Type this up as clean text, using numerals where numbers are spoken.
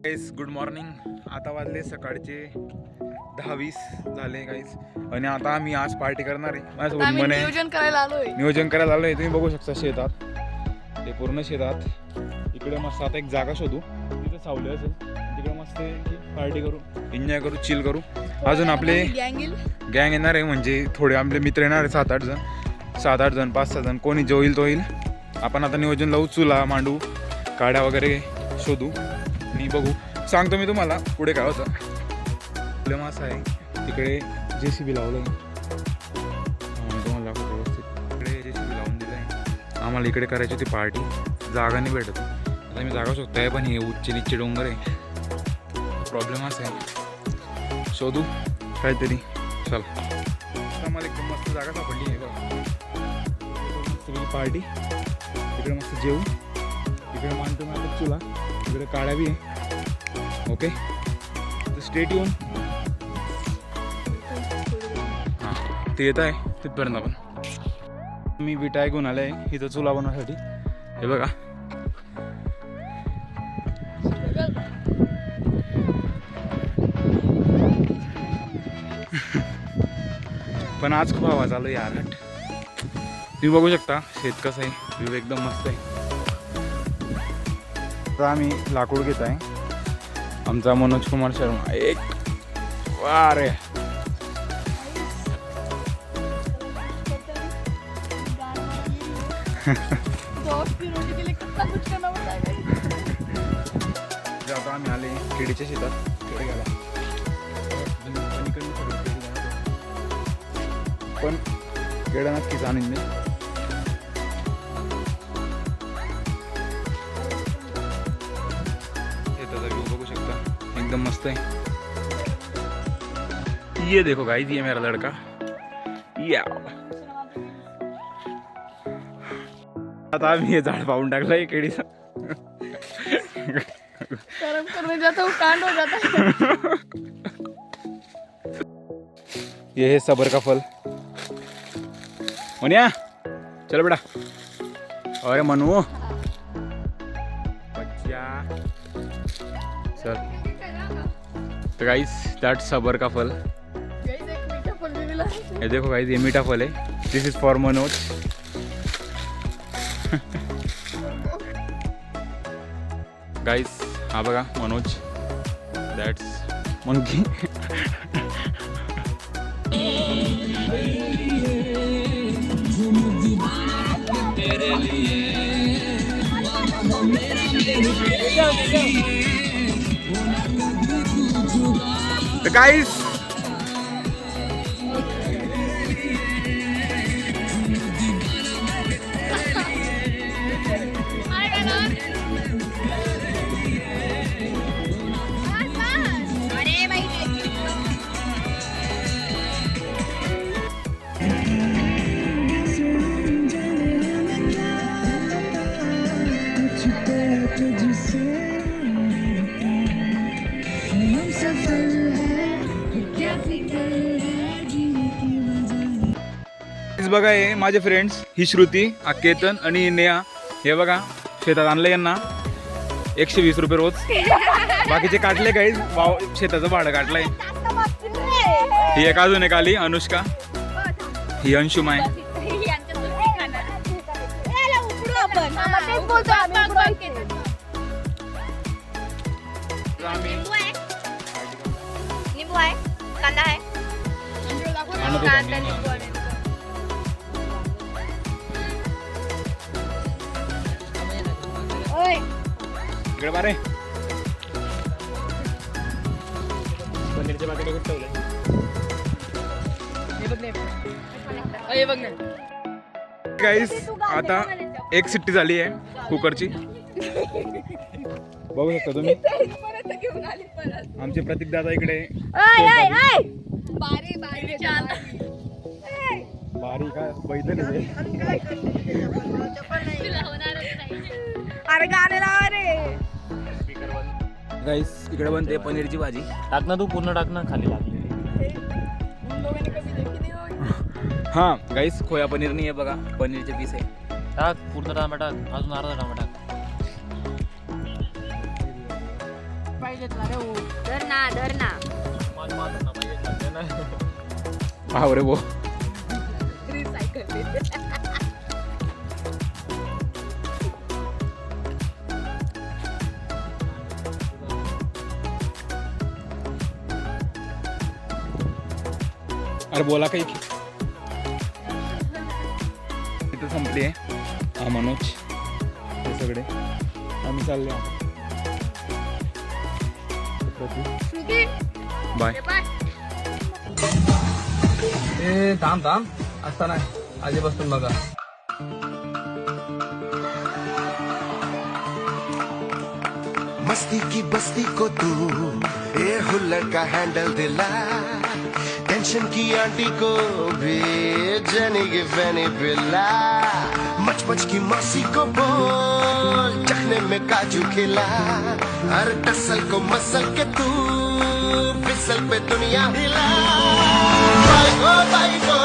गाईस good morning. आता वाजले सकाळचे 10:20 झाले गाईस. आणि आता आम्ही आज पार्टी करणार आहे. माझ्यासोबत मन आहे. नियोजन करायला आलोय. तुम्ही बघू शकता शेतात, ते पूर्ण शेतात. इकडे मस्त आता एक जागा शोधू, तिथे सावली असेल, तिकडे मस्त पार्टी करू, एन्जॉय करू, चिल करू. अजून आपले गँग येणार आहे, म्हणजे थोडे आपले मित्र येणार आहे, 7-8 जण 5-6 जण. कोणी जो होईल तो होईल. आपण आता नियोजन लावू, चुला मांडू, काड्या वगैरे शोधू आणि बघू. सांगतो मी तुम्हाला पुढे काय होतं. प्रॉब्लेम असा आहे, तिकडे JCB लावलं आहे. तुम्हाला दाखवतो व्यवस्थित. इकडे JCB लावून दिलं आहे. आम्हाला इकडे करायची होती पार्टी, जागा नाही भेटत. आता मी जागा शोधतो पण हे उच्च नीचे डोंगर आहे. प्रॉब्लेम असा आहे, शोधू काहीतरी. चल, आम्हाला एकदम मस्त जागा सापडली आहे बघा. पार्टी इकडे मस्त जेवू, इकडे मांडतो माझा चुला, इकडे काड्या बी आहे. ओके, तर स्टेट येऊन हां ते येत आहे तिथपर्यंत. आपण मी विटा घेऊन आलं आहे इथं चुला बनवण्यासाठी. हे बघा, पण आज खूप हवा चालू आहे यार. तुम्ही बघू शकता शेत कसं आहे, व्ह्यू एकदम मस्त आहे. तर आम्ही लाकूड घेत आहे. आमचा मनोज कुमार शर्मा एक वा रे. आता आम्ही आले केळीच्या शेतात. केळी घ्यायला पण केळं नक्कीच आणून मी. बघू शकता एकदम मस्त आहे. ये देखो गाइस, ये मेरा लड़का. या आता आम्ही हे झाड पाहून टाकलंय केळीचं. गरम करने जाता हूँ, कांड हो जाता है. ये है सबर का फल. मनिया चलो बेटा. अरे मनु बच्चा चल. तो गाइस दैट सबर का फल. ये देखो गाइस, ये मीठा फल है. दिस इज फॉर मनोज. गाइस हा बघा Manoj, that's monkey. The guys, बघा हे माझे फ्रेंड्स, ही श्रुती, केतन आणि नेहा. हे बघा शेतात आणलं यांना 120 रुपये रोज. बाकीचे काटले काही शेताचं भाडं काटलंय. ही एक अजून एक आली अनुष्का, ही अंशुमाय. इकडे बारे पनीरच्या पाकिट कुठे ठेवलंय. गाईस आता एक सिट्टी झाली आहे कुकरची. बघू शकता तुम्ही. आमचे प्रतीक दादा इकडे बारी काय बैठले. अरे गाणे लावा रे. गाईस इकडे बनते पनीरची भाजी. टाक ना, तू पूर्ण टाक ना, खाली लागली. हां गाईस, खोया पनीर नाही आहे बघा, पनीरचे पीस आहे. टाक पूर्ण टमाटा, अजून अर्धा टमाटा. पाहिजेत ना रे हो. धर ना मला मारून ना पाहिजेत ना. हा रे बो रिसायकल अरे बोला काही इथं संपली आहे. हा मनोज हे सगळे आम्ही चालले बाय. ए थांब असता नाही आधीपासून बघा. मस्ती की बस्ती को तू ये हुल्लड़ का हैंडल दिला, टेंशन की आंटी को भी जनी की फैनी पिला, मच की मौसी को बोल चखने में काजू खिला, हर टसल को मसल के तू फिसल पे दुनिया हिला. बाई को